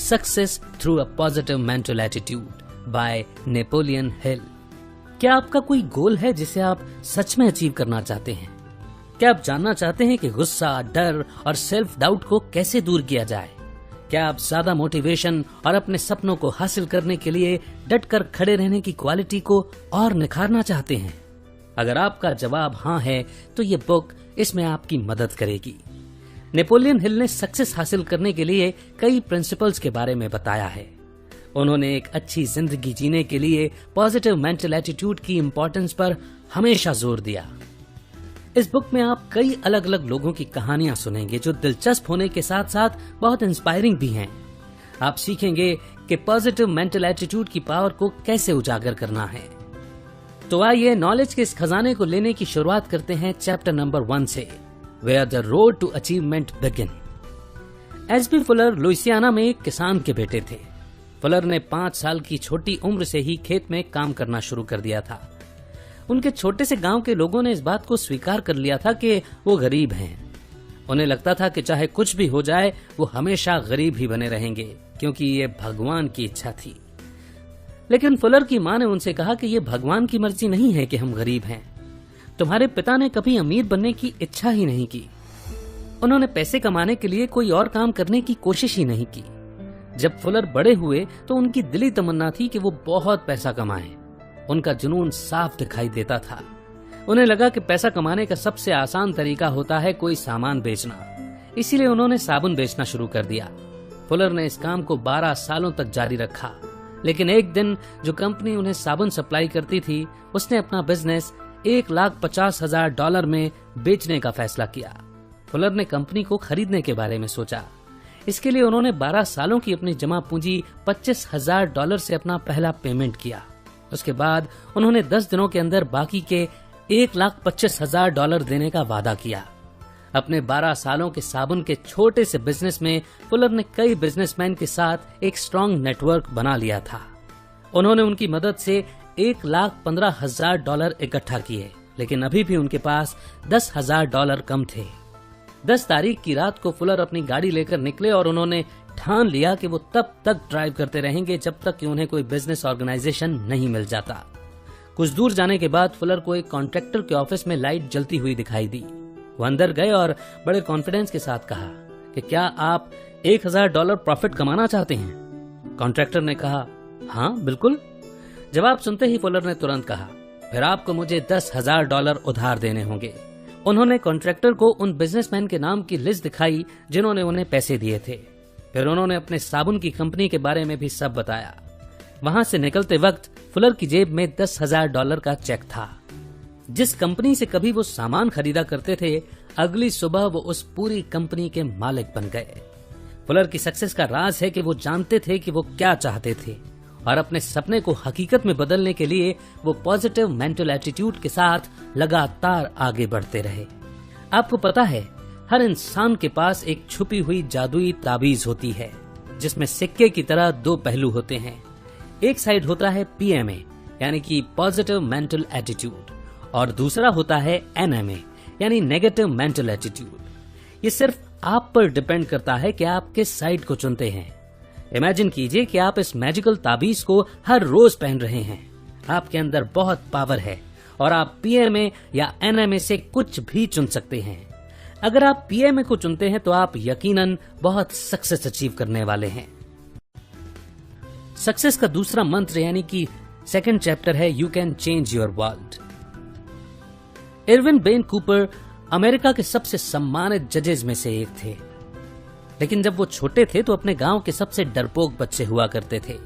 Success through a positive mental attitude bye Napoleon Hill. क्या आपका कोई गोल है जिसे आप सच में अचीव करना चाहते हैं? क्या आप जानना चाहते हैं कि गुस्सा, डर और सेल्फ डाउट को कैसे दूर किया जाए? क्या आप ज्यादा मोटिवेशन और अपने सपनों को हासिल करने के लिए डटकर खड़े रहने की क्वालिटी को और निखारना चाहते हैं? अगर आपका जवाब हाँ है तो ये बुक इसमें आपकी मदद करेगी। नेपोलियन हिल ने सक्सेस हासिल करने के लिए कई प्रिंसिपल्स के बारे में बताया है। उन्होंने एक अच्छी जिंदगी जीने के लिए पॉजिटिव मेंटल एटीट्यूड की इंपॉर्टेंस पर हमेशा जोर दिया। इस बुक में आप कई अलग अलग लोगों की कहानियां सुनेंगे जो दिलचस्प होने के साथ साथ बहुत इंस्पायरिंग भी हैं। आप सीखेंगे कि पॉजिटिव मेंटल एटीट्यूड की पावर को कैसे उजागर करना है। तो आइए नॉलेज के इस खजाने को लेने की शुरुआत करते हैं चैप्टर नंबर 1 से, where the road to achievement begin. S B Fuller Louisiana में एक किसान के बेटे थे। फुलर ने 5 साल की छोटी उम्र से ही खेत में काम करना शुरू कर दिया था। उनके छोटे से गांव के लोगों ने इस बात को स्वीकार कर लिया था कि वो गरीब हैं। उन्हें लगता था कि चाहे कुछ भी हो जाए वो हमेशा गरीब ही बने रहेंगे, क्योंकि ये भगवान की इच्छा थी। लेकिन फुलर की मां ने उनसे कहा कि ये भगवान की मर्जी नहीं है कि हम गरीब हैं। तुम्हारे पिता ने कभी अमीर बनने की इच्छा ही नहीं की। उन्होंने पैसे कमाने के लिए कोई और काम करने की कोशिश ही नहीं की। जब फुलर बड़े हुए तो उनकी दिली तमन्ना थी कि वो बहुत पैसा कमाएं। उनका जुनून साफ दिखाई देता था। उन्हें लगा कि पैसा कमाने का सबसे आसान तरीका होता है कोई सामान बेचना। इसीलिए उन्होंने साबुन बेचना शुरू कर दिया। फुलर ने इस काम को 12 सालों तक जारी रखा। लेकिन एक दिन जो कंपनी उन्हें साबुन सप्लाई करती थी, उसने अपना बिजनेस $1,50,000 में बेचने का फैसला किया। फुलर ने कंपनी को खरीदने के बारे में सोचा। इसके लिए उन्होंने 12 सालों की अपनी जमा पूंजी $25,000 से अपना पहला पेमेंट किया। उसके बाद उन्होंने 10 दिनों के अंदर बाकी के $1,25,000 देने का वादा किया। अपने 12 सालों के साबुन के छोटे से बिजनेस में फुलर ने कई बिजनेसमैन के साथ एक स्ट्रॉन्ग नेटवर्क बना लिया था। उन्होंने उनकी मदद से $1,15,000 इकट्ठा किए, लेकिन अभी भी उनके पास $10,000 कम थे। 10 तारीख की रात को फुलर अपनी गाड़ी लेकर निकले और उन्होंने ठान लिया कि वो तब तक ड्राइव करते रहेंगे जब तक कि उन्हें कोई बिजनेस ऑर्गेनाइजेशन नहीं मिल जाता। कुछ दूर जाने के बाद फुलर को एक कॉन्ट्रैक्टर के ऑफिस में लाइट जलती हुई दिखाई दी। वो अंदर गए और बड़े कॉन्फिडेंस के साथ कहा कि क्या आप $1,000 प्रॉफिट कमाना चाहते हैं? कॉन्ट्रैक्टर ने कहा, हाँ बिल्कुल। जवाब सुनते ही फुलर ने तुरंत कहा, फिर आपको मुझे $10,000 उधार देने होंगे। उन्होंने कॉन्ट्रैक्टर को उन बिजनेसमैन के नाम की लिस्ट दिखाई जिन्होंने उन्हें पैसे दिए थे। फिर उन्होंने अपने साबुन की कंपनी के बारे में भी सब बताया। वहां से निकलते वक्त फुलर की जेब में $10,000 का चेक था। जिस कंपनी से कभी वो सामान खरीदा करते थे, अगली सुबह वो उस पूरी कंपनी के मालिक बन गए। फुलर की सक्सेस का राज है कि वो जानते थे कि वो क्या चाहते थे और अपने सपने को हकीकत में बदलने के लिए वो पॉजिटिव मेंटल एटीट्यूड के साथ लगातार आगे बढ़ते रहे। आपको पता है, हर इंसान के पास एक छुपी हुई जादुई ताबीज होती है जिसमें सिक्के की तरह 2 पहलू होते हैं। एक साइड होता है PMA यानी कि पॉजिटिव मेंटल एटीट्यूड और दूसरा होता है NMA यानी नेगेटिव मेंटल एटीट्यूड। ये सिर्फ आप पर डिपेंड करता है कि आप किस साइड को चुनते हैं। इमेजिन कीजिए कि आप इस मैजिकल ताबीज को हर रोज पहन रहे हैं। आपके अंदर बहुत पावर है और आप PMA या NMA से कुछ भी चुन सकते हैं। अगर आप PMA को चुनते हैं तो आप यकीनन बहुत सक्सेस अचीव करने वाले हैं। सक्सेस का दूसरा मंत्र यानी कि सेकंड चैप्टर है you can change your world. Irwin Ben Cooper America के सबसे सम्मानित जजेस में से एक थे, लेकिन जब वो छोटे थे तो अपने गांव के सबसे डरपोक बच्चे हुआ करते थे।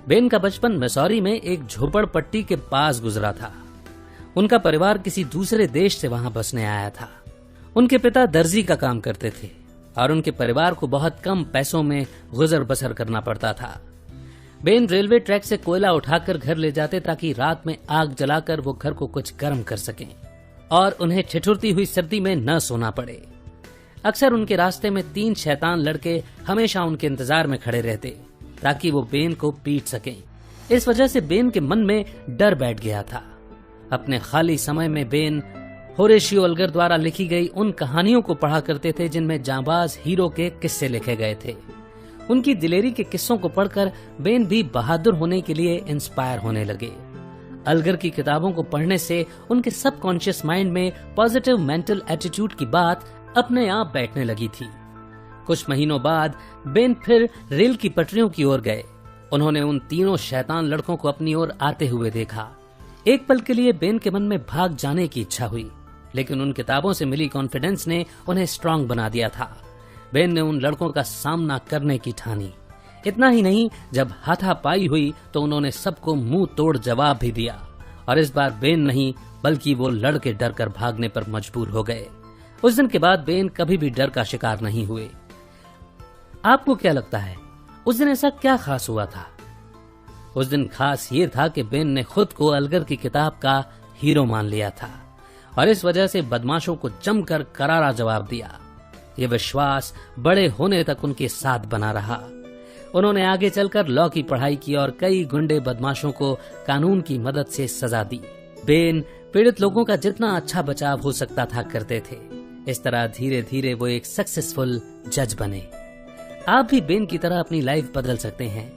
बेन का बचपन मिसौरी में एक झोपड़पट्टी के पास गुजरा था। उनका परिवार किसी दूसरे देश से वहां बसने आया था। उनके पिता दर्जी का काम करते थे और उनके परिवार को बहुत कम पैसों में गुजर बसर करना पड़ता था। बेन रेलवे ट्रैक से कोयला उठाकर घर ले जाते ताकि रात में आग जलाकर वो घर को कुछ गर्म कर सकें और उन्हें ठिठुरती हुई सर्दी में न सोना पड़े। अक्सर उनके रास्ते में 3 शैतान लड़के हमेशा उनके इंतजार में खड़े रहते ताकि वो बेन को पीट सकें। इस वजह से बेन के मन में डर बैठ गया था। अपने खाली समय में बेन होरेशियो अल्गर द्वारा लिखी गई उन कहानियों को पढ़ा करते थे जिनमें जांबाज हीरो के किस्से लिखे गए थे। उनकी दिलेरी के किस्सों को पढ़कर बेन भी बहादुर होने के लिए इंस्पायर होने लगे। अलगर की किताबों को पढ़ने से उनके सबकॉन्शियस माइंड में पॉजिटिव मेंटल एटीट्यूड की बात अपने आप बैठने लगी थी। कुछ महीनों बाद बेन फिर रेल की पटरियों की ओर गए। उन्होंने उन तीनों शैतान लड़कों को अपनी ओर आते हुए देखा। एक पल के लिए बेन के मन में भाग जाने की इच्छा हुई, लेकिन उन किताबों से मिली कॉन्फिडेंस ने उन्हें स्ट्रांग बना दिया था। बेन ने उन लड़कों का सामना करने की ठानी। इतना ही नहीं, जब हाथापाई हुई तो उन्होंने सबको मुंह तोड़ जवाब भी दिया, और इस बार बेन नहीं बल्कि वो लड़के डर कर भागने पर मजबूर हो गए। उस दिन के बाद बेन कभी भी डर का शिकार नहीं हुए। आपको क्या लगता है उस दिन ऐसा क्या खास हुआ था? उस दिन खास ये था कि बेन ने खुद को अलगर की किताब का हीरो मान लिया था, और इस वजह से बदमाशों को जमकर करारा जवाब दिया। ये विश्वास बड़े होने तक उनके साथ बना रहा। उन्होंने आगे चलकर लॉ की पढ़ाई की और कई गुंडे बदमाशों को कानून की मदद से सजा दी। बेन पीड़ित लोगों का जितना अच्छा बचाव हो सकता था करते थे। इस तरह धीरे धीरे वो एक सक्सेसफुल जज बने। आप भी बेन की तरह अपनी लाइफ बदल सकते हैं।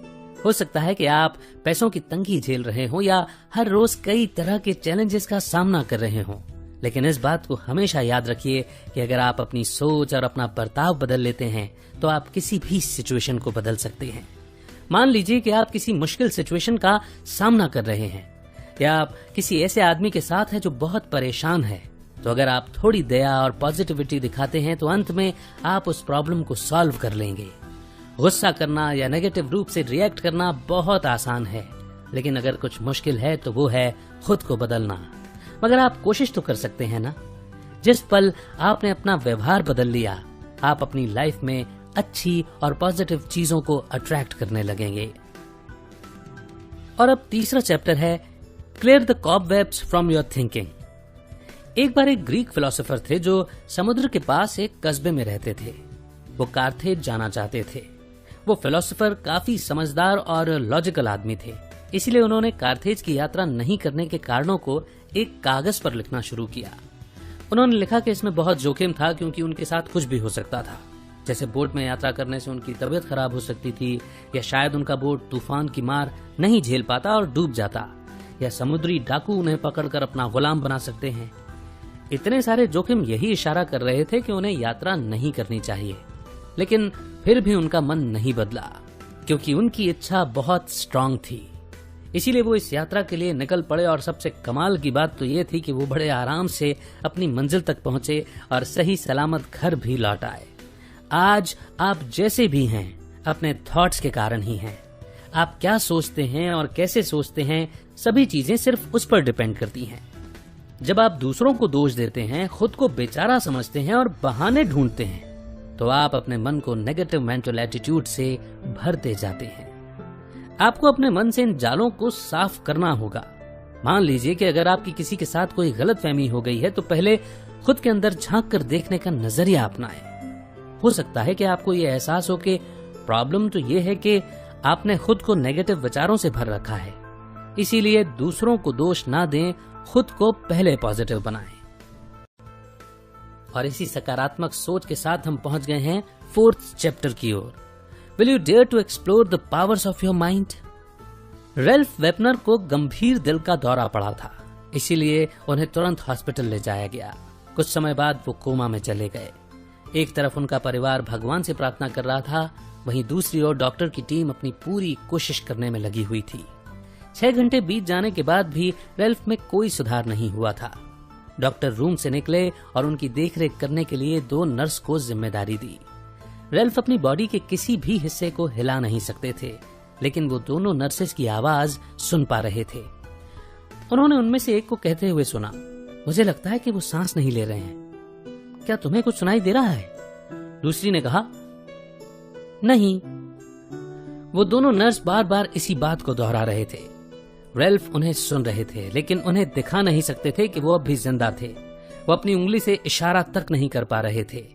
हो सकता है कि आप पैसों की तंगी झेल रहे हो या हर रोज कई तरह के चैलेंजेस का सामना कर रहे हो, लेकिन इस बात को हमेशा याद रखिए कि अगर आप अपनी सोच और अपना बर्ताव बदल लेते हैं तो आप किसी भी सिचुएशन को बदल सकते हैं। मान लीजिए कि आप किसी मुश्किल सिचुएशन का सामना कर रहे हैं या आप किसी ऐसे आदमी के साथ हैं जो बहुत परेशान है, तो अगर आप थोड़ी दया और पॉजिटिविटी दिखाते हैं तो अंत में आप उस प्रॉब्लम को सॉल्व कर लेंगे। गुस्सा करना या नेगेटिव रूप से रिएक्ट करना बहुत आसान है, लेकिन अगर कुछ मुश्किल है तो वो है खुद को बदलना। मगर आप कोशिश तो कर सकते हैं ना। जिस पल आपने अपना व्यवहार बदल लिया, आप अपनी लाइफ में अच्छी और पॉजिटिव चीजों को अट्रैक्ट करने लगेंगे। और अब तीसरा चैप्टर है clear the cobwebs from your thinking. एक बार एक ग्रीक फिलोसोफर थे जो समुद्र के पास एक कस्बे में रहते थे। वो कारथेज जाना चाहते थे। वो फिलोसोफर काफी समझदार और लॉजिकल आदमी थे, इसलिए उन्होंने कारथेज की यात्रा नहीं करने के कारणों को एक कागज पर लिखना शुरू किया। उन्होंने लिखा कि इसमें बहुत जोखिम था क्योंकि उनके साथ कुछ भी हो सकता था। जैसे बोट में यात्रा करने से उनकी तबीयत खराब हो सकती थी, या शायद उनका बोट तूफान की मार नहीं झेल पाता और डूब जाता, या समुद्री डाकू उन्हें पकड़कर अपना गुलाम बना सकते हैं। इतने सारे जोखिम यही इशारा कर रहे थे कि उन्हें यात्रा नहीं करनी चाहिए, लेकिन फिर भी उनका मन नहीं बदला क्योंकि उनकी इच्छा बहुत स्ट्रांग थी। इसीलिए वो इस यात्रा के लिए निकल पड़े, और सबसे कमाल की बात तो ये थी कि वो बड़े आराम से अपनी मंजिल तक पहुंचे और सही सलामत घर भी लौट आए। आज आप जैसे भी हैं अपने थॉट्स के कारण ही हैं। आप क्या सोचते हैं और कैसे सोचते हैं, सभी चीजें सिर्फ उस पर डिपेंड करती हैं। जब आप दूसरों को दोष देते हैं, खुद को बेचारा समझते हैं और बहाने ढूंढते हैं, तो आप अपने मन को नेगेटिव मेंटल एटीट्यूड से भरते जाते हैं। आपको अपने मन से इन जालों को साफ करना होगा। मान लीजिए कि अगर आपकी किसी के साथ कोई गलतफहमी हो गई है तो पहले खुद के अंदर झांक कर देखने का नजरिया अपनाएं। हो सकता है कि आपको ये एहसास हो कि प्रॉब्लम तो ये है कि आपने खुद को नेगेटिव विचारों से भर रखा है। इसीलिए दूसरों को दोष ना दें, खुद को पहले पॉजिटिव बनाएं। और इसी सकारात्मक सोच के साथ हम पहुंच गए हैं 4th चैप्टर की ओर। Will you dare to explore the powers of your mind? Ralph वेपनर को गंभीर दिल का दौरा पड़ा था, इसीलिए उन्हें तुरंत हॉस्पिटल ले जाया गया। कुछ समय बाद वो कोमा में चले गए। एक तरफ उनका परिवार भगवान से प्रार्थना कर रहा था, वहीं दूसरी ओर डॉक्टर की टीम अपनी पूरी कोशिश करने में लगी हुई थी। 6 घंटे बीत जाने के बाद भी रेल्फ में कोई सुधार नहीं हुआ था। डॉक्टर रूम से निकले और उनकी देखरेख करने के लिए 2 नर्स को जिम्मेदारी दी। रेल्फ अपनी बॉडी के किसी भी हिस्से को हिला नहीं सकते थे, लेकिन वो दोनों नर्सेस की आवाज सुन पा रहे थे। उन्होंने उनमें से एक को कहते हुए सुना, मुझे लगता है कि वो सांस नहीं ले रहे हैं। क्या तुम्हें कुछ सुनाई दे रहा है? दूसरी ने कहा, नहीं। वो दोनों नर्स बार बार इसी बात को दोहरा रहे थे। रेल्फ उन्हें सुन रहे थे, लेकिन उन्हें दिखा नहीं सकते थे कि वो अब भी जिंदा थे। वो अपनी उंगली से इशारा तक नहीं कर पा रहे थे।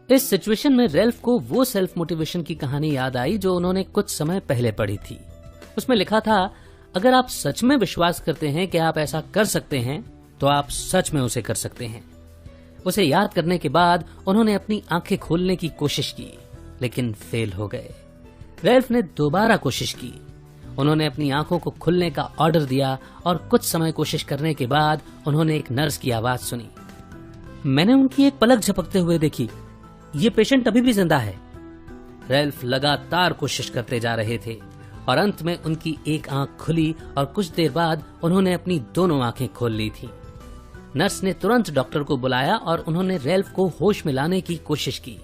इस सिचुएशन में रेल्फ को वो सेल्फ मोटिवेशन की कहानी याद आई जो उन्होंने कुछ समय पहले पढ़ी थी। उसमें लिखा था, अगर आप सच में विश्वास करते हैं कि आप ऐसा कर सकते हैं तो आप सच में उसे कर सकते हैं। उसे याद करने के बाद उन्होंने अपनी आंखें खोलने की कोशिश की, लेकिन फेल हो गए। रेल्फ ने दोबारा कोशिश की। उन्होंने अपनी आंखों को खुलने का ऑर्डर दिया और कुछ समय कोशिश करने के बाद उन्होंने एक नर्स की आवाज सुनी। मैंने उनकी एक पलक झपकते हुए देखी। ये पेशेंट अभी भी जिंदा है। रेल्फ लगातार कोशिश करते जा रहे थे और अंत में उनकी एक आंख खुली और कुछ देर बाद उन्होंने अपनी दोनों आंखें खोल ली थी। नर्स ने तुरंत डॉक्टर को बुलाया और उन्होंने रेल्फ को होश में लाने की कोशिश की।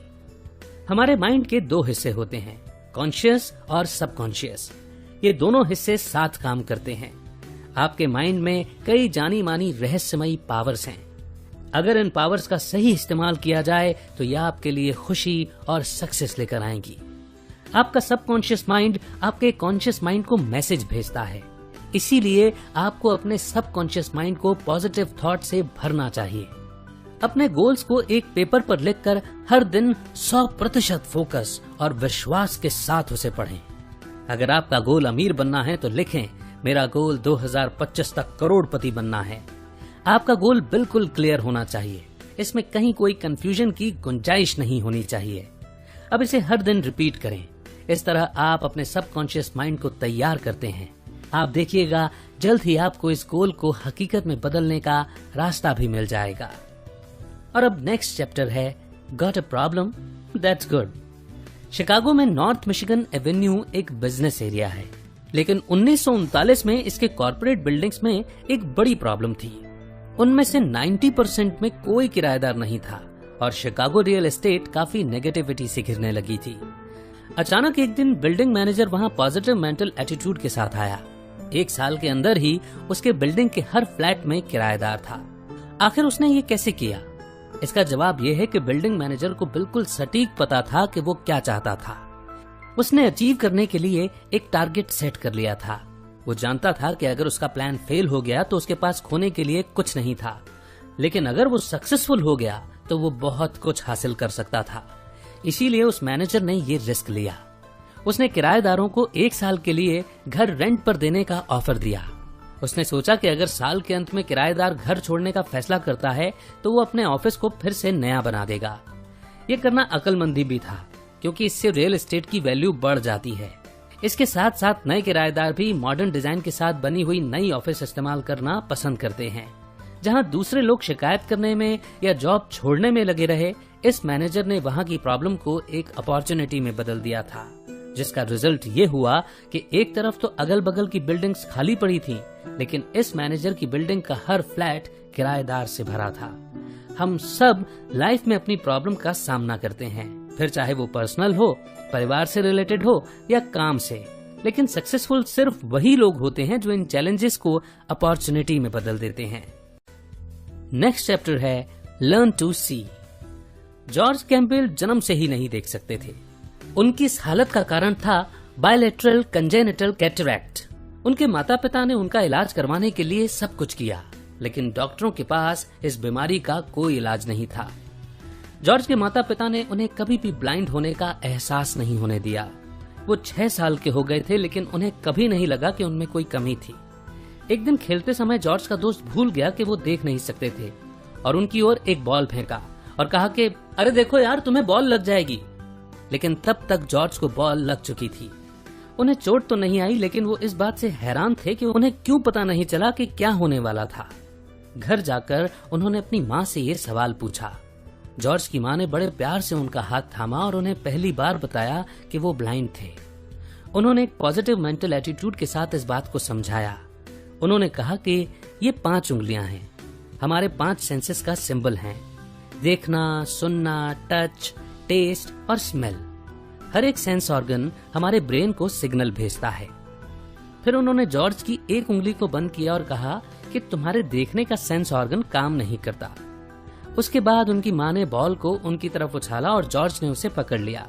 हमारे माइंड के दो हिस्से होते हैं, कॉन्शियस और सबकॉन्शियस। ये दोनों हिस्से साथ काम करते हैं। आपके माइंड में कई जानी मानी रहस्यमयी पावर्स हैं। अगर इन पावर्स का सही इस्तेमाल किया जाए तो यह आपके लिए खुशी और सक्सेस लेकर आएंगी। आपका सबकॉन्शियस माइंड आपके कॉन्शियस माइंड को मैसेज भेजता है, इसीलिए आपको अपने सबकॉन्शियस माइंड को पॉजिटिव थॉट से भरना चाहिए। अपने गोल्स को एक पेपर पर लिखकर हर दिन 100% फोकस और विश्वास के साथ उसे पढ़ें। अगर आपका गोल अमीर बनना है तो लिखें, मेरा गोल 2025 तक करोड़पति बनना है। आपका गोल बिल्कुल क्लियर होना चाहिए, इसमें कहीं कोई कंफ्यूजन की गुंजाइश नहीं होनी चाहिए। अब इसे हर दिन रिपीट करें। इस तरह आप अपने सबकॉन्शियस माइंड को तैयार करते हैं। आप देखिएगा जल्द ही आपको इस गोल को हकीकत में बदलने का रास्ता भी मिल जाएगा। और अब नेक्स्ट चैप्टर है got a problem, that's good. Chicago में नॉर्थ मिशिगन एवेन्यू एक बिजनेस एरिया है, लेकिन 1939 में इसके कॉर्पोरेट बिल्डिंग्स में एक बड़ी प्रॉब्लम थी। उनमें से 90% में कोई किराएदार नहीं था और शिकागो रियल एस्टेट काफी नेगेटिविटी से घिरने लगी थी। अचानक एक दिन बिल्डिंग मैनेजर वहां पॉजिटिव मेंटल एटीट्यूड के साथ आया। एक साल के अंदर ही उसके बिल्डिंग के हर फ्लैट में किराएदार था। आखिर उसने ये कैसे किया? इसका जवाब यह है कि बिल्डिंग मैनेजर को बिल्कुल सटीक पता था कि वो क्या चाहता था। उसने अचीव करने के लिए एक टारगेट सेट कर लिया था। वो जानता था कि अगर उसका प्लान फेल हो गया तो उसके पास खोने के लिए कुछ नहीं था, लेकिन अगर वो सक्सेसफुल हो गया तो वो बहुत कुछ हासिल कर सकता था। इसीलिए उस मैनेजर ने ये रिस्क लिया। उसने किराएदारों को 1 साल के लिए घर रेंट पर देने का ऑफर दिया। उसने सोचा कि अगर साल के अंत में किराएदार घर छोड़ने का फैसला करता है तो वो अपने ऑफिस को फिर से नया बना देगा। ये करना अक्लमंदी भी था, क्योंकि इससे रियल एस्टेट की वैल्यू बढ़ जाती है। इसके साथ साथ नए किराएदार भी मॉडर्न डिजाइन के साथ बनी हुई नई ऑफिस इस्तेमाल करना पसंद करते हैं। जहां दूसरे लोग शिकायत करने में या जॉब छोड़ने में लगे रहे, इस मैनेजर ने वहां की प्रॉब्लम को एक अपॉर्चुनिटी में बदल दिया था, जिसका रिजल्ट ये हुआ कि एक तरफ तो अगल बगल की बिल्डिंग्स खाली पड़ी थी, लेकिन इस मैनेजर की बिल्डिंग का हर फ्लैट किराएदार से भरा था। हम सब लाइफ में अपनी प्रॉब्लम का सामना करते हैं, फिर चाहे वो पर्सनल हो, परिवार से रिलेटेड हो या काम से, लेकिन सक्सेसफुल सिर्फ वही लोग होते हैं जो इन चैलेंजेस को अपॉर्चुनिटी में बदल देते हैं। नेक्स्ट चैप्टर है learn to see. George Campbell जन्म से ही नहीं देख सकते थे। उनकी इस हालत का कारण था बायलैटरल कंजेनिटल कैटरैक्ट। उनके माता पिता ने उनका इलाज करवाने के लिए सब कुछ किया, लेकिन डॉक्टरों के पास इस बीमारी का कोई इलाज नहीं था। जॉर्ज के माता पिता ने उन्हें कभी भी ब्लाइंड होने का एहसास नहीं होने दिया। वो 6 साल के हो गए थे, लेकिन उन्हें कभी नहीं लगा कि उनमें कोई कमी थी। एक दिन खेलते समय जॉर्ज का दोस्त भूल गया कि वो देख नहीं सकते थे और उनकी ओर एक बॉल फेंका और कहा कि अरे देखो यार, तुम्हें बॉल लग जाएगी। लेकिन तब तक जॉर्ज को बॉल लग चुकी थी। उन्हें चोट तो नहीं आई, लेकिन वो इस बात से हैरान थे कि उन्हें क्यों पता नहीं चला कि क्या होने वाला था। घर जाकर उन्होंने अपनी माँ से ये सवाल पूछा। जॉर्ज की माँ ने बड़े प्यार से उनका हाथ थामा और उन्हें पहली बार बताया कि वो ब्लाइंड थे। उन्होंने एक पॉजिटिव मेंटल एटीट्यूड के साथ इस बात को समझाया। उन्होंने कहा कि ये 5 उंगलियां हैं, हमारे 5 सेंसेस का सिंबल हैं। देखना, सुनना, टच, टेस्ट और स्मेल। हर एक सेंस ऑर्गन हमारे ब्रेन को सिग्नल भेजता है। फिर उन्होंने जॉर्ज की एक उंगली को बंद किया और कहा कि तुम्हारे देखने का सेंस ऑर्गन काम नहीं करता। उसके बाद उनकी माँ ने बॉल को उनकी तरफ उछाला और जॉर्ज ने उसे पकड़ लिया।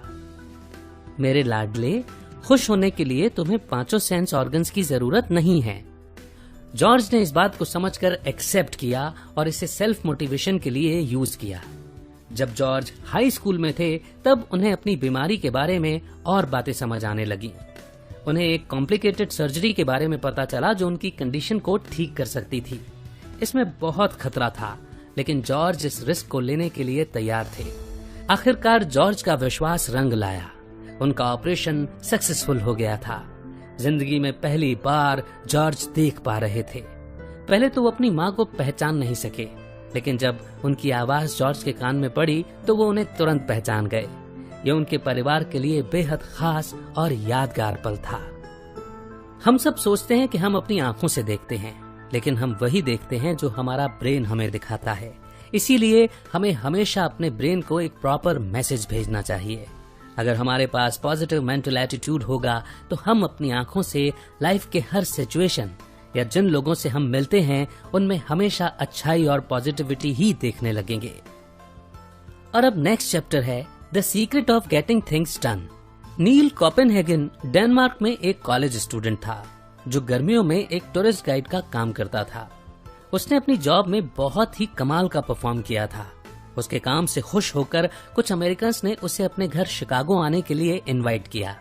मेरे लाडले, खुश होने के लिए तुम्हें 5 सेंस ऑर्गन्स की जरूरत नहीं है। जॉर्ज ने इस बात को समझकर एक्सेप्ट किया और इसे सेल्फ मोटिवेशन के लिए यूज किया। जब जॉर्ज हाई स्कूल में थे तब उन्हें अपनी बीमारी के बारे में और बातें समझ आने लगी। उन्हें एक कॉम्प्लिकेटेड सर्जरी के बारे में पता चला जो उनकी कंडीशन को ठीक कर सकती थी। इसमें बहुत खतरा था, लेकिन जॉर्ज इस रिस्क को लेने के लिए तैयार थे। आखिरकार जॉर्ज का विश्वास रंग लाया। उनका ऑपरेशन सक्सेसफुल हो गया था। जिंदगी में पहली बार जॉर्ज देख पा रहे थे। पहले तो वो अपनी माँ को पहचान नहीं सके, लेकिन जब उनकी आवाज जॉर्ज के कान में पड़ी तो वो उन्हें तुरंत पहचान गए। ये उनके परिवार के लिए बेहद खास और यादगार पल था। हम सब सोचते हैं कि हम अपनी आंखों से देखते हैं, लेकिन हम वही देखते हैं जो हमारा ब्रेन हमें दिखाता है। इसीलिए हमें हमेशा अपने ब्रेन को एक प्रॉपर मैसेज भेजना चाहिए। अगर हमारे पास पॉजिटिव मेंटल एटीट्यूड होगा तो हम अपनी आंखों से लाइफ के हर सिचुएशन या जिन लोगों से हम मिलते हैं उनमें हमेशा अच्छाई और पॉजिटिविटी ही देखने लगेंगे। और अब नेक्स्ट चैप्टर है the secret of getting things done. Neil Copenhagen Denmark में एक कॉलेज स्टूडेंट था जो गर्मियों में एक टूरिस्ट गाइड का काम करता था। उसने अपनी जॉब में बहुत ही कमाल का परफॉर्म किया था। उसके काम से खुश होकर कुछ अमेरिकन्स ने उसे अपने घर शिकागो आने के लिए इनवाइट किया।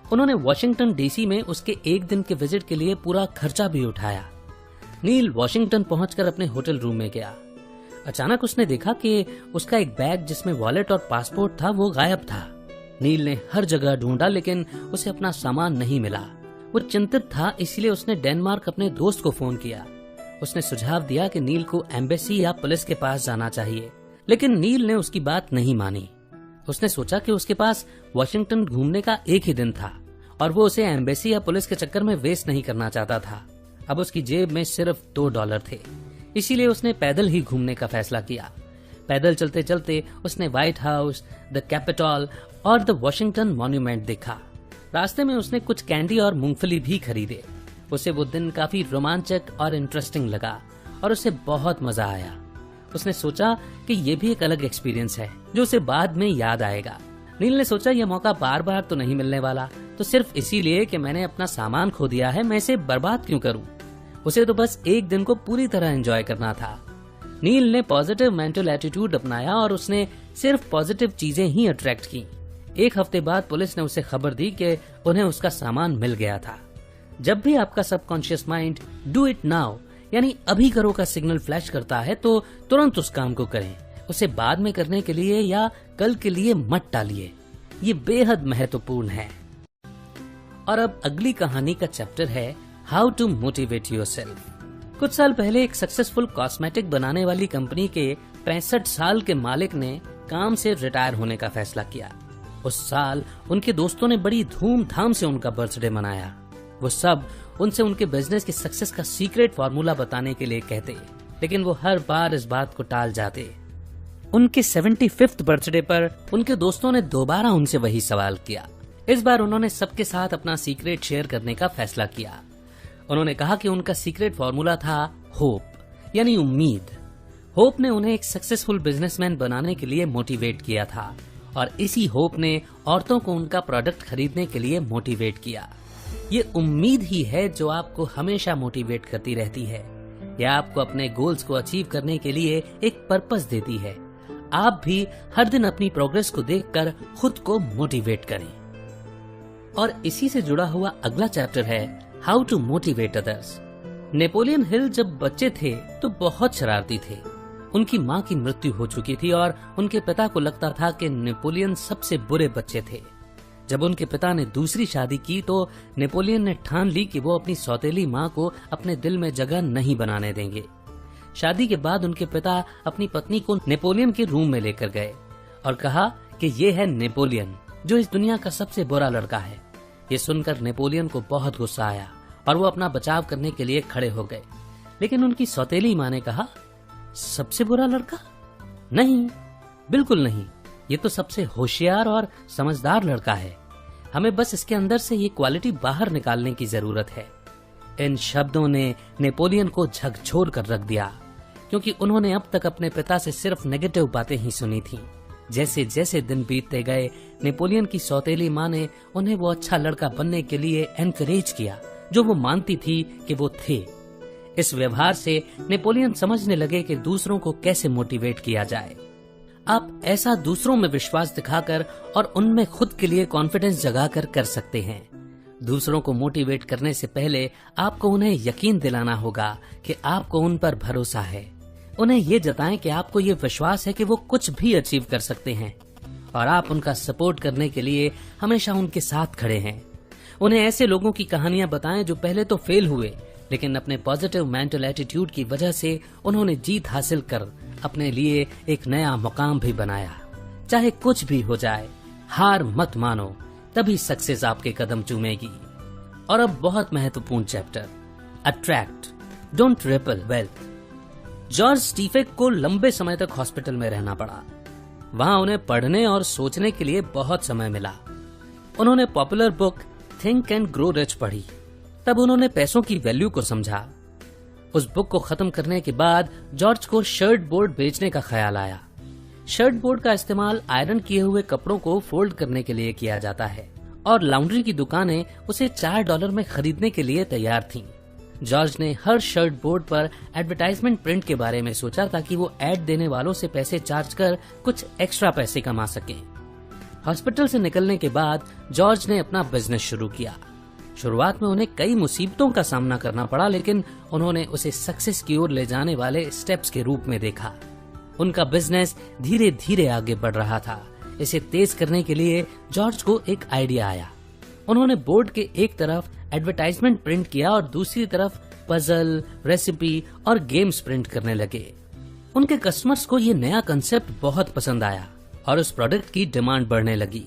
उन्होंने वॉशिंगटन डीसी में उसके एक दिन के विजिट के लिए पूरा खर्चा भी उठाया। नील वॉशिंगटन पहुंचकर अपने होटल रूम में गया। अचानक उसने देखा कि उसका एक बैग जिसमें वॉलेट और पासपोर्ट था वो गायब था। नील ने हर जगह ढूंढा लेकिन उसे अपना सामान नहीं मिला। वो चिंतित था, इसलिए उसने डेनमार्क अपने दोस्त को फोन किया। उसने सुझाव दिया कि नील को एम्बेसी या पुलिस के पास जाना चाहिए, लेकिन नील ने उसकी बात नहीं मानी। उसने सोचा कि उसके पास वॉशिंगटन घूमने का एक ही दिन था और वो उसे एम्बेसी या पुलिस के चक्कर में वेस्ट नहीं करना चाहता था। अब उसकी जेब में सिर्फ $2 थे, इसीलिए उसने पैदल ही घूमने का फैसला किया। पैदल चलते चलते उसने व्हाइट हाउस, द कैपिटॉल और द वॉशिंगटन मॉन्यूमेंट देखा। रास्ते में उसने कुछ कैंडी और मूंगफली भी खरीदे। उसे वो दिन काफी रोमांचक और इंटरेस्टिंग लगा और उसे बहुत मजा आया। उसने सोचा कि ये भी एक अलग एक्सपीरियंस है जो उसे बाद में याद आएगा। नील ने सोचा यह मौका बार बार तो नहीं मिलने वाला, तो सिर्फ इसीलिए कि मैंने अपना सामान खो दिया है मैं इसे बर्बाद क्यों करूं। उसे तो बस एक दिन को पूरी तरह एंजॉय करना था। नील ने पॉजिटिव मेंटल एटीट्यूड अपनाया और उसने सिर्फ पॉजिटिव चीजें ही अट्रैक्ट की। एक हफ्ते बाद पुलिस ने उसे खबर दी कि उन्हें उसका सामान मिल गया था। जब भी आपका subconscious mind do it now यानी अभी करो का सिग्नल फ्लैश करता है तो तुरंत उस काम को करें। उसे बाद में करने के लिए या कल के लिए मत टालिए। ये बेहद महत्वपूर्ण है। और अब अगली कहानी का चैप्टर है हाउ टू मोटिवेट योरसेल्फ। कुछ साल पहले एक सक्सेसफुल कॉस्मेटिक बनाने वाली कंपनी के 65 साल के मालिक ने काम से रिटायर होने का फैसला किया। उस साल उनके दोस्तों ने बड़ी धूमधाम से उनका बर्थडे मनाया। वो सब उनसे उनके बिजनेस की सक्सेस का सीक्रेट फार्मूला बताने के लिए कहते, लेकिन वो हर बार इस बात को टाल जाते। उनके 75th बर्थडे पर उनके दोस्तों ने दोबारा उनसे वही सवाल किया। इस बार उन्होंने सबके साथ अपना सीक्रेट शेयर करने का फैसला किया। उन्होंने कहा कि उनका सीक्रेट फार्मूला था होप यानी उम्मीद। होप ने उन्हें एक सक्सेसफुल बिजनेसमैन बनाने के लिए मोटिवेट किया था और इसी होप ने औरतों को उनका प्रोडक्ट खरीदने के लिए मोटिवेट किया। ये उम्मीद ही है जो आपको हमेशा मोटिवेट करती रहती है। यह आपको अपने गोल्स को अचीव करने के लिए एक पर्पस देती है। आप भी हर दिन अपनी प्रोग्रेस को देखकर खुद को मोटिवेट करें। और इसी से जुड़ा हुआ अगला चैप्टर है how to motivate others. Napoleon Hill जब बच्चे थे तो बहुत शरारती थे। उनकी माँ की मृत्यु हो चुकी थी और उनके पिता को लगता था कि नेपोलियन सबसे बुरे बच्चे थे। जब उनके पिता ने दूसरी शादी की तो नेपोलियन ने ठान ली कि वो अपनी सौतेली माँ को अपने दिल में जगह नहीं बनाने देंगे। शादी के बाद उनके पिता अपनी पत्नी को नेपोलियन के रूम में लेकर गए और कहा कि ये है नेपोलियन जो इस दुनिया का सबसे बुरा लड़का है। ये सुनकर नेपोलियन को बहुत गुस्सा आया और वो अपना बचाव करने के लिए खड़े हो गए। लेकिन उनकी सौतेली माँ ने कहा, सबसे बुरा लड़का? नहीं, बिल्कुल नहीं। ये तो सबसे होशियार और समझदार लड़का है। हमें बस इसके अंदर से ये क्वालिटी बाहर निकालने की जरूरत है। इन शब्दों ने नेपोलियन को झकझोर कर रख दिया, क्योंकि उन्होंने अब तक अपने पिता से सिर्फ नेगेटिव बातें ही सुनी थीं। जैसे जैसे दिन बीतते गए, नेपोलियन की सौतेली माँ ने उन्हें वो अच्छा लड़का बनने के लिए एनकरेज किया जो वो मानती थी कि वो थे। इस व्यवहार से नेपोलियन समझने लगे कि दूसरों को कैसे मोटिवेट किया जाए। आप ऐसा दूसरों में विश्वास दिखाकर और उनमें खुद के लिए कॉन्फिडेंस जगाकर कर सकते हैं। दूसरों को मोटिवेट करने से पहले आपको उन्हें यकीन दिलाना होगा कि आपको उन पर भरोसा है। उन्हें ये जताएं कि आपको ये विश्वास है कि वो कुछ भी अचीव कर सकते हैं और आप उनका सपोर्ट करने के लिए हमेशा उनके साथ खड़े हैं। उन्हें ऐसे लोगों की कहानियां बताएं जो पहले तो फेल हुए, लेकिन अपने पॉजिटिव मेंटल एटीट्यूड की वजह से उन्होंने जीत हासिल कर अपने लिए एक नया मुकाम भी बनाया। चाहे कुछ भी हो जाए, हार मत मानो, तभी सक्सेस आपके कदम चूमेगी। और अब बहुत महत्वपूर्ण chapter, attract, don't repel wealth. George स्टीफेक को लंबे समय तक हॉस्पिटल में रहना पड़ा। वहां उन्हें पढ़ने और सोचने के लिए बहुत समय मिला। उन्होंने popular book think and grow rich पढ़ी। तब उन्होंने पैसों की वैल्यू को समझा। उस बुक को खत्म करने के बाद जॉर्ज को शर्ट बोर्ड बेचने का ख्याल आया। शर्ट बोर्ड का इस्तेमाल आयरन किए हुए कपड़ों को फोल्ड करने के लिए किया जाता है और लॉन्ड्री की दुकानें उसे $4 में खरीदने के लिए तैयार थीं। जॉर्ज ने हर शर्ट बोर्ड पर एडवर्टाइजमेंट प्रिंट के बारे में सोचा ताकि वो एड देने वालों से पैसे चार्ज कर कुछ एक्स्ट्रा पैसे कमा सकें। हॉस्पिटल से निकलने के बाद जॉर्ज ने अपना बिजनेस शुरू किया। शुरुआत में उन्हें कई मुसीबतों का सामना करना पड़ा, लेकिन उन्होंने उसे सक्सेस की ओर ले जाने वाले स्टेप्स के रूप में देखा। उनका बिजनेस धीरे धीरे आगे बढ़ रहा था। इसे तेज करने के लिए जॉर्ज को एक आइडिया आया। उन्होंने बोर्ड के एक तरफ एडवर्टाइजमेंट प्रिंट किया और दूसरी तरफ पजल, रेसिपी और गेम्स प्रिंट करने लगे। उनके कस्टमर्स को ये नया कंसेप्ट बहुत पसंद आया और उस प्रोडक्ट की डिमांड बढ़ने लगी।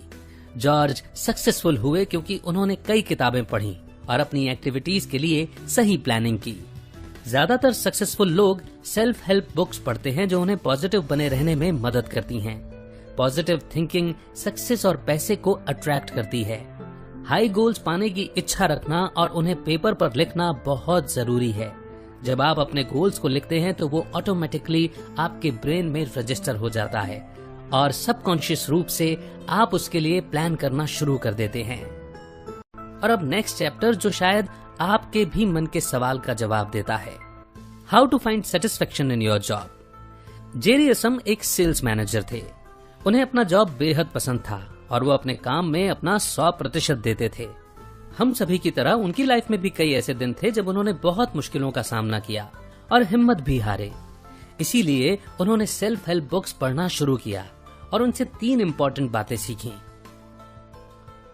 जॉर्ज सक्सेसफुल हुए क्योंकि उन्होंने कई किताबें पढ़ी और अपनी एक्टिविटीज के लिए सही प्लानिंग की। ज्यादातर सक्सेसफुल लोग सेल्फ हेल्प बुक्स पढ़ते हैं जो उन्हें पॉजिटिव बने रहने में मदद करती हैं। पॉजिटिव थिंकिंग सक्सेस और पैसे को अट्रैक्ट करती है। हाई गोल्स पाने की इच्छा रखना और उन्हें पेपर पर लिखना बहुत जरूरी है। जब आप अपने गोल्स को लिखते हैं तो वो ऑटोमेटिकली आपके ब्रेन में रजिस्टर हो जाता है और सबकॉन्शियस रूप से आप उसके लिए प्लान करना शुरू कर देते हैं। और अब नेक्स्ट चैप्टर जो शायद आपके भी मन के सवाल का जवाब देता है, how to find satisfaction in your job. Jerry असम एक सेल्स मैनेजर थे। उन्हें अपना जॉब बेहद पसंद था और वो अपने काम में अपना 100% देते थे। हम सभी की तरह उनकी लाइफ में भी कई ऐसे दिन थे जब उन्होंने बहुत मुश्किलों का सामना किया और हिम्मत भी हारे। इसीलिए उन्होंने सेल्फ हेल्प बुक्स पढ़ना शुरू किया और उनसे 3 इंपॉर्टेंट बातें सीखी।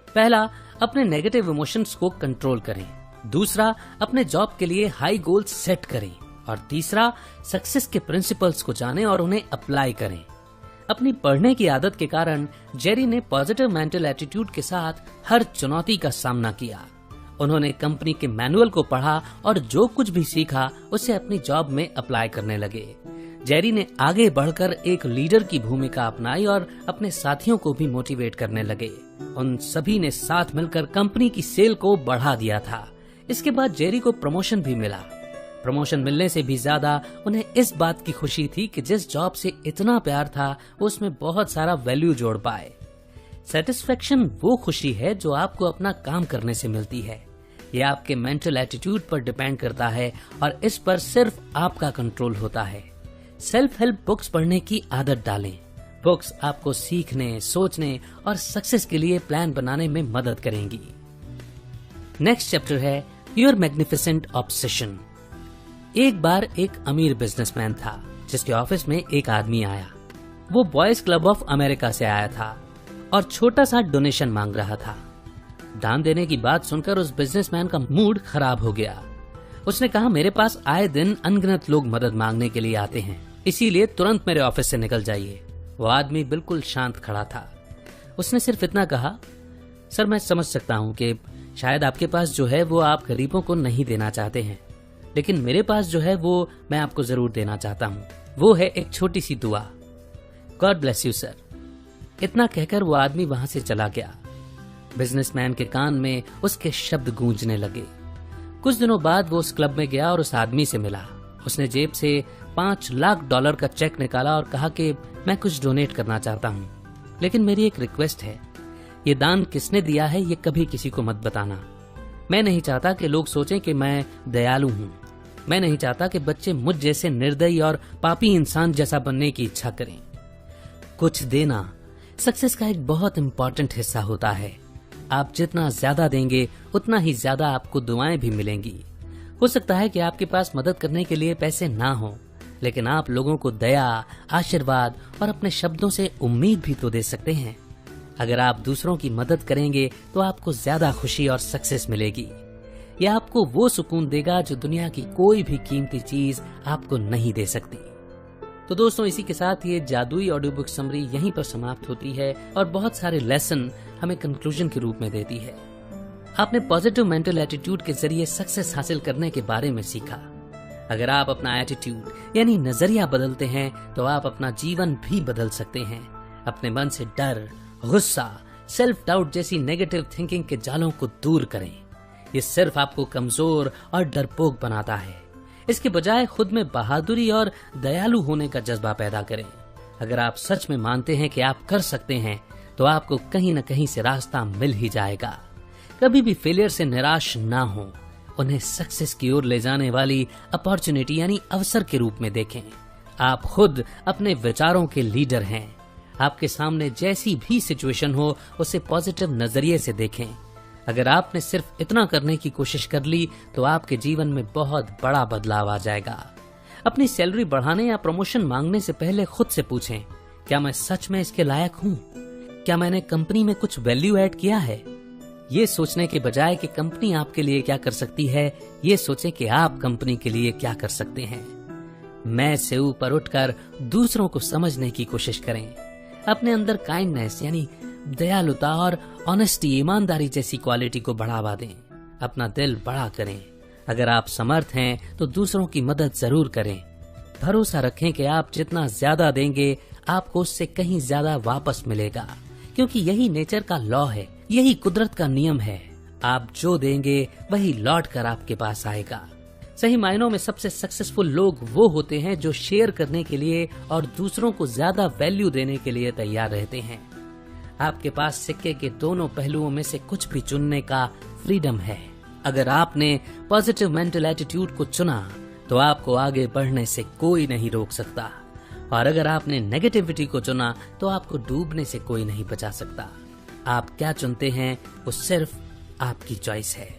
पहला, अपने नेगेटिव इमोशंस को कंट्रोल करें। दूसरा, अपने जॉब के लिए हाई गोल्स सेट करें। और तीसरा, सक्सेस के प्रिंसिपल्स को जानें और उन्हें अप्लाई करें। अपनी पढ़ने की आदत के कारण जेरी ने पॉजिटिव मेंटल एटीट्यूड के साथ हर चुनौती का सामना किया। उन्होंने कंपनी के मैनुअल को पढ़ा और जो कुछ भी सीखा उसे अपनी जॉब में अप्लाई करने लगे। जेरी ने आगे बढ़कर एक लीडर की भूमिका अपनाई और अपने साथियों को भी मोटिवेट करने लगे। उन सभी ने साथ मिलकर कंपनी की सेल को बढ़ा दिया था। इसके बाद जेरी को प्रमोशन भी मिला। प्रमोशन मिलने से भी ज्यादा उन्हें इस बात की खुशी थी कि जिस जॉब से इतना प्यार था उसमें बहुत सारा वैल्यू जोड़ पाए। सेटिस्फेक्शन वो खुशी है जो आपको अपना काम करने से मिलती है। ये आपके मेंटल एटीट्यूड पर डिपेंड करता है और इस पर सिर्फ आपका कंट्रोल होता है। सेल्फ हेल्प बुक्स पढ़ने की आदत डालें। बुक्स आपको सीखने, सोचने और सक्सेस के लिए प्लान बनाने में मदद करेंगी। नेक्स्ट चैप्टर है योर मैग्निफिसेंट ऑब्सेशन। एक बार एक अमीर बिजनेसमैन था जिसके ऑफिस में एक आदमी आया। वो बॉयज क्लब ऑफ अमेरिका से आया था और छोटा सा डोनेशन मांग रहा था। दान देने की बात सुनकर उस बिजनेसमैन का मूड खराब हो गया। उसने कहा, मेरे पास आए दिन अनगिनत लोग मदद मांगने के लिए आते हैं, इसीलिए तुरंत मेरे ऑफिस से निकल जाइए। वो आदमी बिल्कुल शांत खड़ा था। उसने सिर्फ इतना कहा, सर मैं समझ सकता हूँ कि शायद आपके पास जो है वो आप गरीबों को नहीं देना चाहते हैं, लेकिन मेरे पास जो है वो मैं आपको जरूर देना चाहता हूँ। वो है एक छोटी सी दुआ। God bless you sir. इतना कहकर वो आदमी वहां से चला गया। बिजनेसमैन के कान में उसके शब्द गूंजने लगे। कुछ दिनों बाद वो उस क्लब में गया और उस आदमी से मिला। उसने जेब से $5 लाख का चेक निकाला और कहा कि मैं कुछ डोनेट करना चाहता हूँ, लेकिन मेरी एक रिक्वेस्ट है, ये दान किसने दिया है ये कभी किसी को मत बताना। मैं नहीं चाहता कि लोग सोचें कि मैं दयालु हूँ। मैं नहीं चाहता कि बच्चे मुझ जैसे निर्दयी और पापी इंसान जैसा बनने की इच्छा करें। कुछ देना सक्सेस का एक बहुत इम्पोर्टेंट हिस्सा होता है। आप जितना ज्यादा देंगे उतना ही ज्यादा आपको दुआएं भी मिलेंगी। हो सकता है कि आपके पास मदद करने के लिए पैसे ना हो, लेकिन आप लोगों को दया, आशीर्वाद और अपने शब्दों से उम्मीद भी तो दे सकते हैं। अगर आप दूसरों की मदद करेंगे तो आपको ज्यादा खुशी और सक्सेस मिलेगी। यह आपको वो सुकून देगा जो दुनिया की कोई भी कीमती चीज आपको नहीं दे सकती। तो दोस्तों, इसी के साथ ये जादुई ऑडियो बुक समरी यहीं पर समाप्त होती है और बहुत सारे लेसन हमें कंक्लूजन के रूप में देती है। आपने पॉजिटिव मेंटल एटीट्यूड के जरिए सक्सेस हासिल करने के बारे में सीखा। अगर आप अपना एटीट्यूड यानी नजरिया बदलते हैं तो आप अपना जीवन भी बदल सकते हैं। अपने मन से डर, गुस्सा, सेल्फ डाउट जैसी नेगेटिव थिंकिंग के जालों को दूर करें। ये सिर्फ आपको कमजोर और डरपोक बनाता है। इसके बजाय खुद में बहादुरी और दयालु होने का जज्बा पैदा करें। अगर आप सच में मानते हैं कि आप कर सकते हैं तो आपको कहीं न कहीं से रास्ता मिल ही जाएगा। कभी भी फेलियर से निराश ना हो, उन्हें सक्सेस की ओर ले जाने वाली अपॉर्चुनिटी यानी अवसर के रूप में देखें। आप खुद अपने विचारों के लीडर हैं। आपके सामने जैसी भी सिचुएशन हो उसे पॉजिटिव नजरिए से देखें। अगर आपने सिर्फ इतना करने की कोशिश कर ली तो आपके जीवन में बहुत बड़ा बदलाव आ जाएगा। अपनी सैलरी बढ़ाने या प्रमोशन मांगने से पहले खुद से पूछें, क्या मैं सच में इसके लायक हूँ? क्या मैंने कंपनी में कुछ वैल्यू ऐड किया है? ये सोचने के बजाय कि कंपनी आपके लिए क्या कर सकती है, ये सोचें कि आप कंपनी के लिए क्या कर सकते हैं। मैं से ऊपर उठकर दूसरों को समझने की कोशिश करें। अपने अंदर काइंडनेस यानी दयालुता और ऑनेस्टी, ईमानदारी जैसी क्वालिटी को बढ़ावा दें। अपना दिल बड़ा करें। अगर आप समर्थ हैं तो दूसरों की मदद जरूर करें। भरोसा रखें कि आप जितना ज्यादा देंगे आपको उससे कहीं ज्यादा वापस मिलेगा, क्योंकि यही नेचर का लॉ है, यही कुदरत का नियम है। आप जो देंगे वही लौट कर आपके पास आएगा। सही मायनों में सबसे सक्सेसफुल लोग वो होते हैं जो शेयर करने के लिए और दूसरों को ज्यादा वैल्यू देने के लिए तैयार रहते हैं। आपके पास सिक्के के दोनों पहलुओं में से कुछ भी चुनने का फ्रीडम है। अगर आपने पॉजिटिव मेंटल एटीट्यूड को चुना तो आपको आगे बढ़ने से कोई नहीं रोक सकता, और अगर आपने नेगेटिविटी को चुना तो आपको डूबने से कोई नहीं बचा सकता। आप क्या चुनते हैं वो सिर्फ आपकी चॉइस है।